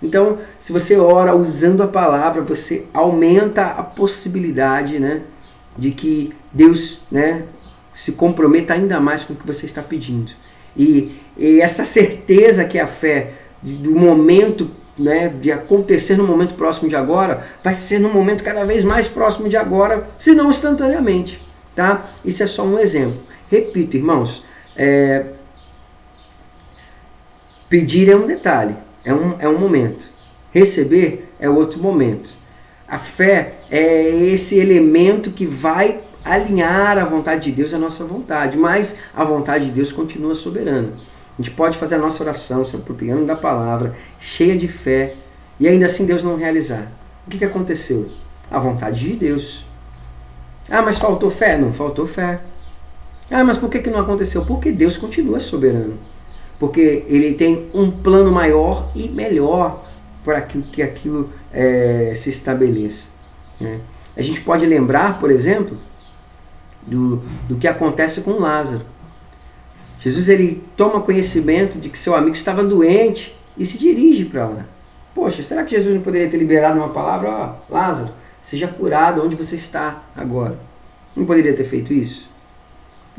Então, se você ora usando a palavra, você aumenta a possibilidade, né, de que Deus, né, se comprometa ainda mais com o que você está pedindo. E essa certeza que é a fé do momento, né, de acontecer no momento próximo de agora, vai ser no momento cada vez mais próximo de agora, se não instantaneamente. Tá? Isso é só um exemplo. Repito, irmãos, pedir é um detalhe, é um momento. Receber é outro momento. A fé é esse elemento que vai alinhar a vontade de Deus à nossa vontade, mas a vontade de Deus continua soberana. A gente pode fazer a nossa oração, se apropriando da palavra, cheia de fé, e ainda assim Deus não realizar. O que aconteceu? A vontade de Deus. Ah, mas faltou fé? Não faltou fé. Ah, mas por que não aconteceu? Porque Deus continua soberano. Porque Ele tem um plano maior e melhor para que aquilo se estabeleça. Né? A gente pode lembrar, por exemplo, do que acontece com Lázaro. Jesus, ele toma conhecimento de que seu amigo estava doente e se dirige para lá. Poxa, será que Jesus não poderia ter liberado uma palavra? Ó, Lázaro, seja curado onde você está agora. Não poderia ter feito isso?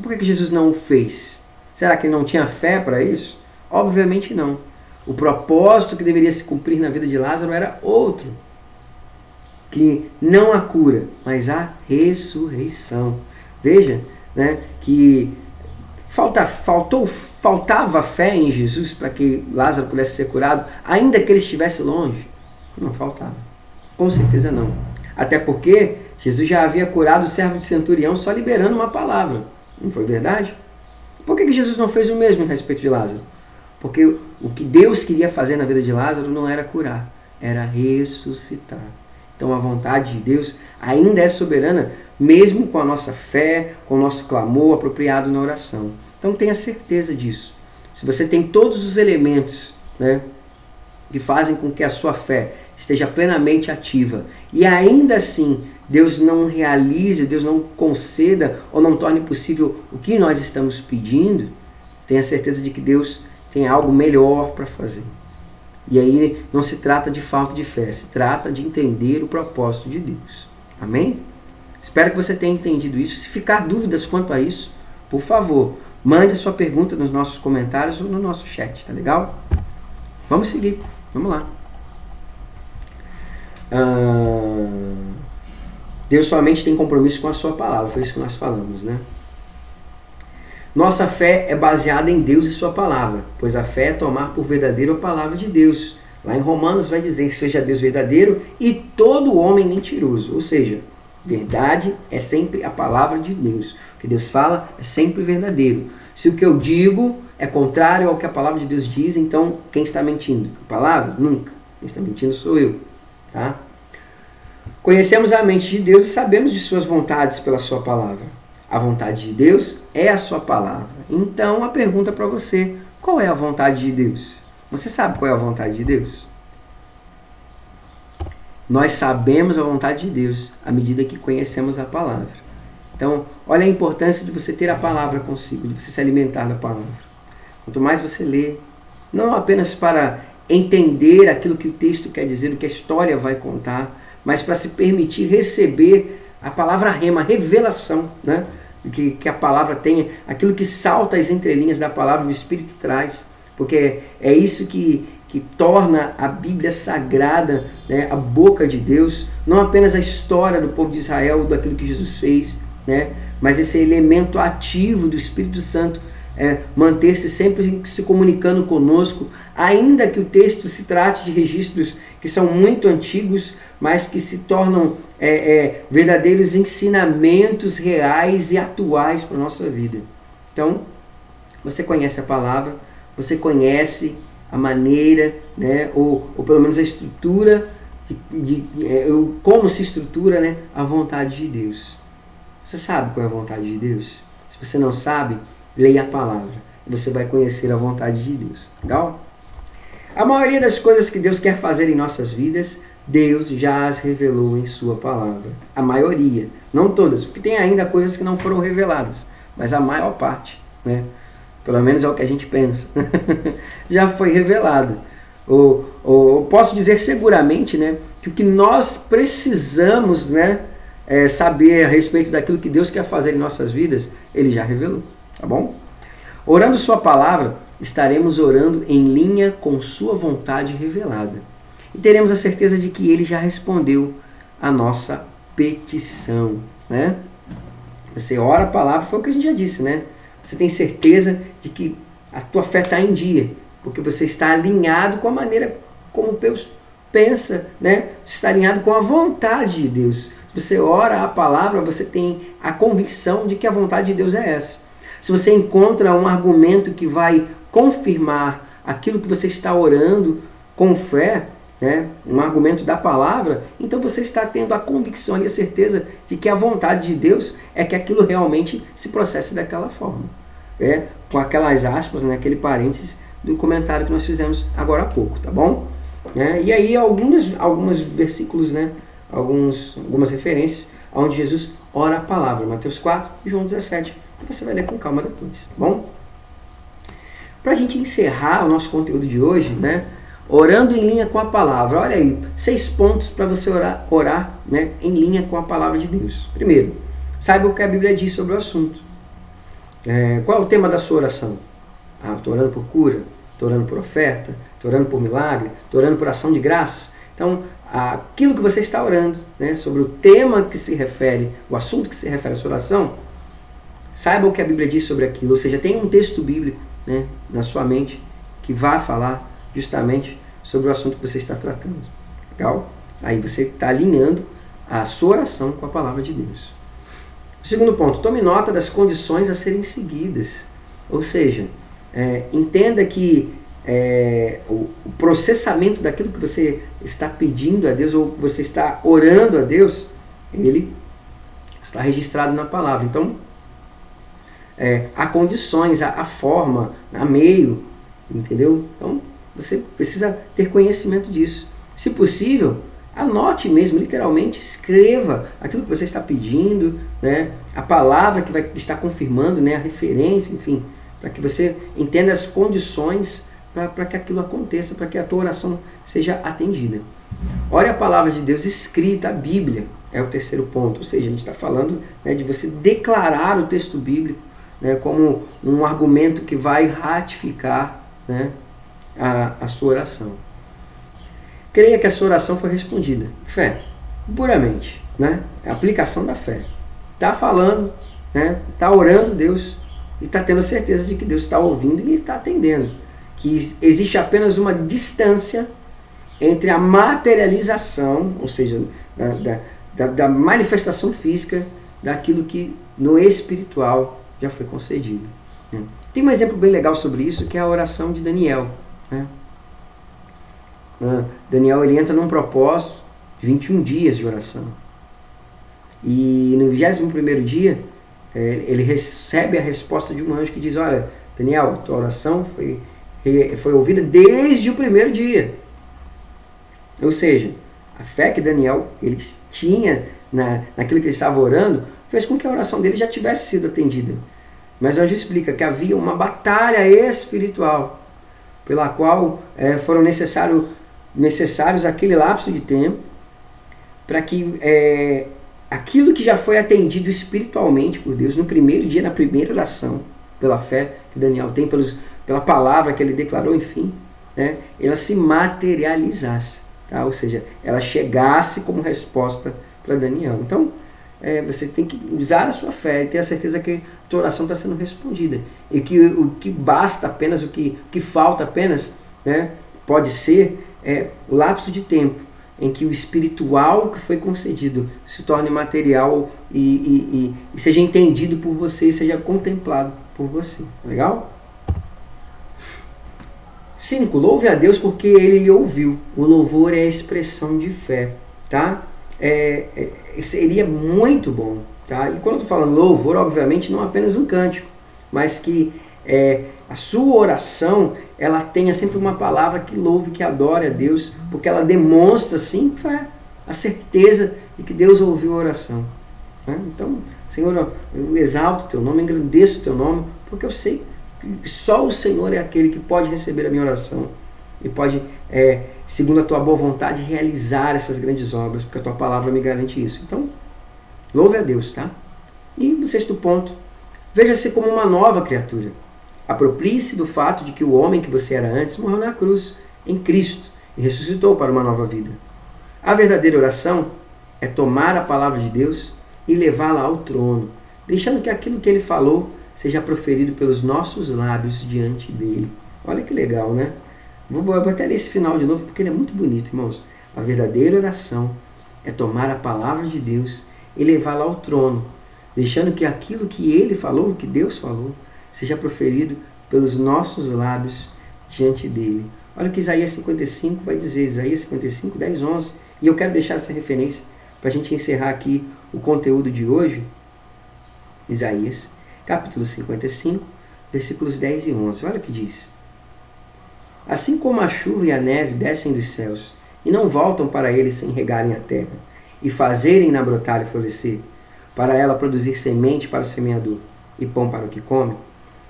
Por que Jesus não o fez? Será que ele não tinha fé para isso? Obviamente não. O propósito que deveria se cumprir na vida de Lázaro era outro. Que não a cura, mas a ressurreição. Veja, né, que faltava fé em Jesus para que Lázaro pudesse ser curado, ainda que ele estivesse longe? Não faltava. Com certeza não. Até porque Jesus já havia curado o servo de centurião só liberando uma palavra. Não foi verdade? Por que Jesus não fez o mesmo a respeito de Lázaro? Porque o que Deus queria fazer na vida de Lázaro não era curar, era ressuscitar. Então a vontade de Deus ainda é soberana, mesmo com a nossa fé, com o nosso clamor apropriado na oração. Então tenha certeza disso. Se você tem todos os elementos, né, que fazem com que a sua fé esteja plenamente ativa e ainda assim Deus não realize, Deus não conceda ou não torne possível o que nós estamos pedindo, tenha certeza de que Deus tem algo melhor para fazer. E aí não se trata de falta de fé, se trata de entender o propósito de Deus. Amém? Espero que você tenha entendido isso. Se ficar dúvidas quanto a isso, por favor, mande a sua pergunta nos nossos comentários ou no nosso chat, tá legal? Vamos seguir, vamos lá. Deus somente tem compromisso com a sua palavra, foi isso que nós falamos, né? Nossa fé é baseada em Deus e sua palavra, pois a fé é tomar por verdadeiro a palavra de Deus. Lá em Romanos vai dizer que seja Deus verdadeiro e todo homem mentiroso. Ou seja, verdade é sempre a palavra de Deus. O que Deus fala é sempre verdadeiro. Se o que eu digo é contrário ao que a palavra de Deus diz, então quem está mentindo? A palavra? Nunca. Quem está mentindo sou eu. Tá? Conhecemos a mente de Deus e sabemos de suas vontades pela sua palavra. A vontade de Deus é a sua palavra. Então, a pergunta para você: qual é a vontade de Deus? Você sabe qual é a vontade de Deus? Nós sabemos a vontade de Deus à medida que conhecemos a palavra. Então, olha a importância de você ter a palavra consigo, de você se alimentar da palavra. Quanto mais você lê, não apenas para entender aquilo que o texto quer dizer, o que a história vai contar, mas para se permitir receber a palavra rema, a revelação, né? Que a palavra tenha, aquilo que salta as entrelinhas da palavra, o Espírito traz, porque é isso que torna a Bíblia sagrada, né? A boca de Deus, não apenas a história do povo de Israel, daquilo que Jesus fez, né? Mas esse elemento ativo do Espírito Santo, manter-se sempre se comunicando conosco, ainda que o texto se trate de registros que são muito antigos, mas que se tornam verdadeiros ensinamentos reais e atuais para a nossa vida. Então, você conhece a palavra, você conhece a maneira, né, ou pelo menos a estrutura, como se estrutura, né, a vontade de Deus. Você sabe qual é a vontade de Deus? Se você não sabe, leia a palavra. Você vai conhecer a vontade de Deus. Legal? A maioria das coisas que Deus quer fazer em nossas vidas, Deus já as revelou em sua palavra. A maioria. Não todas, porque tem ainda coisas que não foram reveladas. Mas a maior parte, né? Pelo menos é o que a gente pensa. Já foi revelado. Ou posso dizer seguramente, né, que o que nós precisamos, né, saber a respeito daquilo que Deus quer fazer em nossas vidas, Ele já revelou. Tá bom? Orando sua palavra, estaremos orando em linha com sua vontade revelada. E teremos a certeza de que Ele já respondeu a nossa petição, né? Você ora a palavra, foi o que a gente já disse, né? Você tem certeza de que a tua fé está em dia, porque você está alinhado com a maneira como Deus pensa, né? Você está alinhado com a vontade de Deus. Se você ora a palavra, você tem a convicção de que a vontade de Deus é essa. Se você encontra um argumento que vai confirmar aquilo que você está orando com fé, né, um argumento da palavra, então você está tendo a convicção e a certeza de que a vontade de Deus é que aquilo realmente se processe daquela forma. Com aquelas aspas, né, aquele parênteses do comentário que nós fizemos agora há pouco, tá bom? E aí alguns versículos, né, algumas referências onde Jesus ora a palavra, Mateus 4 e João 17, que você vai ler com calma depois, tá bom? Para a gente encerrar o nosso conteúdo de hoje, né, orando em linha com a palavra. Olha aí, 6 pontos para você orar, né, em linha com a palavra de Deus. Primeiro, saiba o que a Bíblia diz sobre o assunto. Qual é o tema da sua oração? Estou orando por cura, estou orando por oferta, estou orando por milagre, estou orando por ação de graças. Então, aquilo que você está orando, né, sobre o tema que se refere, o assunto que se refere à sua oração, saiba o que a Bíblia diz sobre aquilo. Ou seja, tem um texto bíblico, né, na sua mente que vai falar justamente sobre o assunto que você está tratando. Legal? Aí você está alinhando a sua oração com a palavra de Deus. O segundo ponto, tome nota das condições a serem seguidas. Ou seja, entenda que o processamento daquilo que você está pedindo a Deus ou que você está orando a Deus, ele está registrado na palavra. Então, há condições, a forma, a meio, entendeu? Então, você precisa ter conhecimento disso. Se possível, anote mesmo, literalmente, escreva aquilo que você está pedindo, né? A palavra que vai estar confirmando, né? A referência, enfim, para que você entenda as condições para que aquilo aconteça, para que a tua oração seja atendida. Ore a palavra de Deus escrita, a Bíblia, é o terceiro ponto. Ou seja, a gente está falando, né, de você declarar o texto bíblico, né, como um argumento que vai ratificar, né, a sua oração. Creia que a sua oração foi respondida. Fé, puramente, né? A aplicação da fé. Está falando, né? Está orando Deus e está tendo certeza de que Deus está ouvindo e está atendendo. Que existe apenas uma distância entre a materialização, ou seja, da manifestação física daquilo que no espiritual já foi concedido. Né? Tem um exemplo bem legal sobre isso, que é a oração de Daniel. Né? Daniel, ele entra num propósito de 21 dias de oração. E no 21º dia, ele recebe a resposta de um anjo que diz, olha, Daniel, a tua oração foi ouvida desde o primeiro dia. Ou seja, a fé que Daniel ele tinha naquilo que ele estava orando fez com que a oração dele já tivesse sido atendida. Mas o anjo explica que havia uma batalha espiritual pela qual foram necessários aquele lapso de tempo para que aquilo que já foi atendido espiritualmente por Deus no primeiro dia, na primeira oração, pela fé que Daniel tem, pela palavra que ele declarou, enfim, né, ela se materializasse. Tá? Ou seja, ela chegasse como resposta para Daniel. Então, você tem que usar a sua fé e ter a certeza que a tua oração está sendo respondida. E que o que basta apenas, o que falta apenas, né, pode ser o lapso de tempo em que o espiritual que foi concedido se torne material e seja entendido por você e seja contemplado por você. Legal? 5. Louve a Deus porque Ele lhe ouviu. O louvor é a expressão de fé. Tá? Seria muito bom. Tá? E quando eu estou falando louvor, obviamente não é apenas um cântico, mas que a sua oração ela tenha sempre uma palavra que louve, que adore a Deus, porque ela demonstra sim fé, a certeza de que Deus ouviu a oração. Né? Então, Senhor, eu exalto o Teu nome, engrandeço o Teu nome, porque eu sei que só o Senhor é aquele que pode receber a minha oração e pode, segundo a Tua boa vontade, realizar essas grandes obras, porque a Tua palavra me garante isso. Então, louve a Deus, tá? E o 6º ponto, veja-se como uma nova criatura. Aproprie-se do fato de que o homem que você era antes morreu na cruz, em Cristo, e ressuscitou para uma nova vida. A verdadeira oração é tomar a palavra de Deus e levá-la ao trono, deixando que aquilo que Ele falou seja proferido pelos nossos lábios diante dEle. Olha que legal, né? Vou até ler esse final de novo, porque ele é muito bonito, irmãos. A verdadeira oração é tomar a palavra de Deus e levá-la ao trono, deixando que aquilo que Ele falou, que Deus falou, seja proferido pelos nossos lábios diante dEle. Olha o que Isaías 55 vai dizer, Isaías 55, 10, 11. E eu quero deixar essa referência para a gente encerrar aqui o conteúdo de hoje. Isaías, capítulo 55, versículos 10 e 11. Olha o que diz. Assim como a chuva e a neve descem dos céus, e não voltam para ele sem regarem a terra, e fazerem-na brotar e florescer, para ela produzir semente para o semeador, e pão para o que come,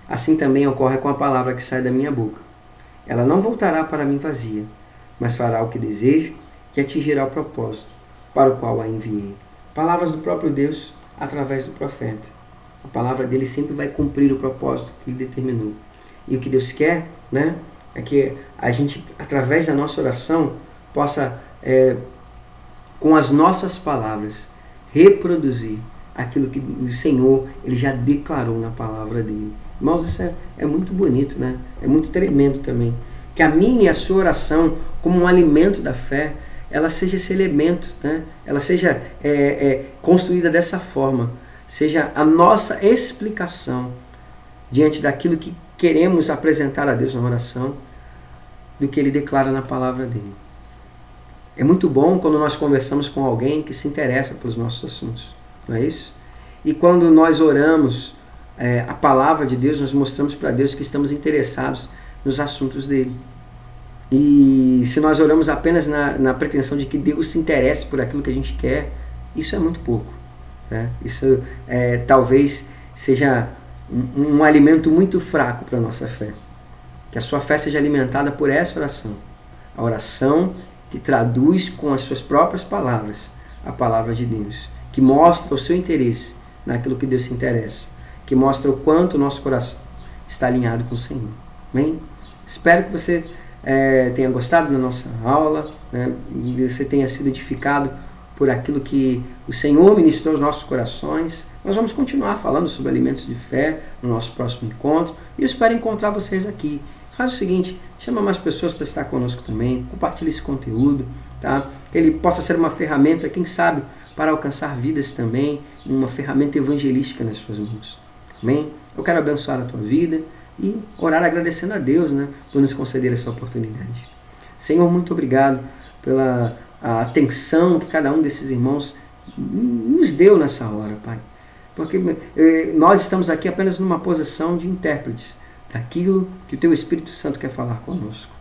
assim também ocorre com a palavra que sai da minha boca. Ela não voltará para mim vazia, mas fará o que desejo e atingirá o propósito para o qual a enviei. Palavras do próprio Deus através do profeta. A palavra dele sempre vai cumprir o propósito que ele determinou. E o que Deus quer, né, é que a gente, através da nossa oração, possa, com as nossas palavras, reproduzir aquilo que o Senhor ele já declarou na palavra dele. Irmãos, isso é muito bonito, né? É muito tremendo também. Que a minha e a sua oração, como um alimento da fé, ela seja esse elemento, né? Ela seja construída dessa forma. Seja a nossa explicação diante daquilo que queremos apresentar a Deus na oração, do que Ele declara na palavra dele. É muito bom quando nós conversamos com alguém que se interessa pelos nossos assuntos. Não é isso? E quando nós oramos a palavra de Deus, nós mostramos para Deus que estamos interessados nos assuntos dele. E se nós oramos apenas na pretensão de que Deus se interesse por aquilo que a gente quer, isso é muito pouco. Né? Isso talvez seja um alimento muito fraco para a nossa fé. Que a sua fé seja alimentada por essa oração. A oração que traduz com as suas próprias palavras a palavra de Deus. Que mostra o seu interesse naquilo que Deus se interessa. Que mostra o quanto o nosso coração está alinhado com o Senhor. Amém? Espero que você tenha gostado da nossa aula, né? E você tenha sido edificado por aquilo que o Senhor ministrou aos nossos corações. Nós vamos continuar falando sobre alimentos de fé no nosso próximo encontro. E eu espero encontrar vocês aqui. Faz o seguinte, chama mais pessoas para estar conosco também. Compartilhe esse conteúdo. Tá? Que ele possa ser uma ferramenta, quem sabe, para alcançar vidas também. Uma ferramenta evangelística nas suas mãos. Amém? Eu quero abençoar a tua vida e orar agradecendo a Deus, né, por nos conceder essa oportunidade. Senhor, muito obrigado pela atenção que cada um desses irmãos nos deu nessa hora, Pai. Porque nós estamos aqui apenas numa posição de intérpretes daquilo que o Teu Espírito Santo quer falar conosco.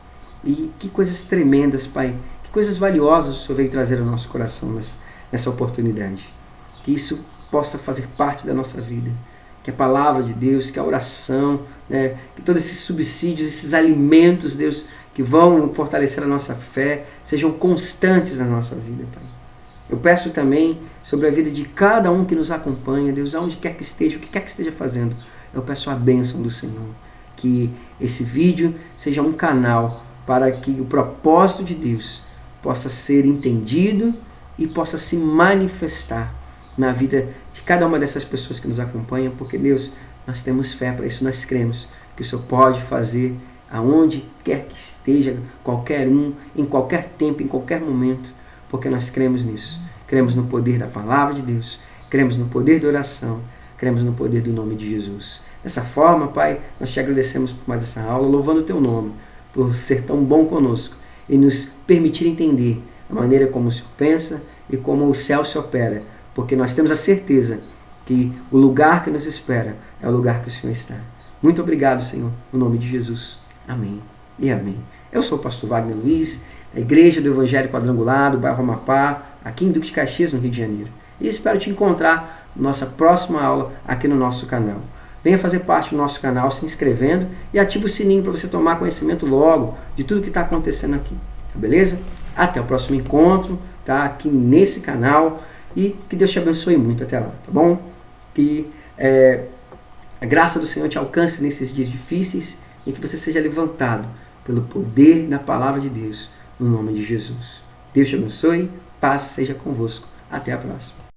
E que coisas tremendas, Pai, que coisas valiosas o Senhor veio trazer ao nosso coração nessa oportunidade. Que isso possa fazer parte da nossa vida. Que a palavra de Deus, que a oração, né, que todos esses subsídios, esses alimentos, Deus, que vão fortalecer a nossa fé, sejam constantes na nossa vida, Pai. Eu peço também sobre a vida de cada um que nos acompanha, Deus, aonde quer que esteja, o que quer que esteja fazendo, eu peço a bênção do Senhor. Que esse vídeo seja um canal para que o propósito de Deus possa ser entendido e possa se manifestar na vida de cada uma dessas pessoas que nos acompanham, porque, Deus, nós temos fé para isso, nós cremos que o Senhor pode fazer aonde quer que esteja, qualquer um, em qualquer tempo, em qualquer momento, porque nós cremos nisso. Cremos no poder da palavra de Deus, cremos no poder da oração, cremos no poder do nome de Jesus. Dessa forma, Pai, nós te agradecemos por mais essa aula, louvando o Teu nome, por ser tão bom conosco e nos permitir entender a maneira como o Senhor pensa e como o céu se opera, porque nós temos a certeza que o lugar que nos espera é o lugar que o Senhor está. Muito obrigado, Senhor, no nome de Jesus. Amém e amém. Eu sou o pastor Wagner Luiz, da Igreja do Evangelho Quadrangular, do bairro Amapá, aqui em Duque de Caxias, no Rio de Janeiro. E espero te encontrar na nossa próxima aula aqui no nosso canal. Venha fazer parte do nosso canal se inscrevendo e ative o sininho para você tomar conhecimento logo de tudo que está acontecendo aqui. Tá beleza? Até o próximo encontro, tá? Aqui nesse canal. E que Deus te abençoe muito até lá, tá bom? Que a graça do Senhor te alcance nesses dias difíceis e que você seja levantado pelo poder da palavra de Deus, no nome de Jesus. Deus te abençoe, paz seja convosco. Até a próxima.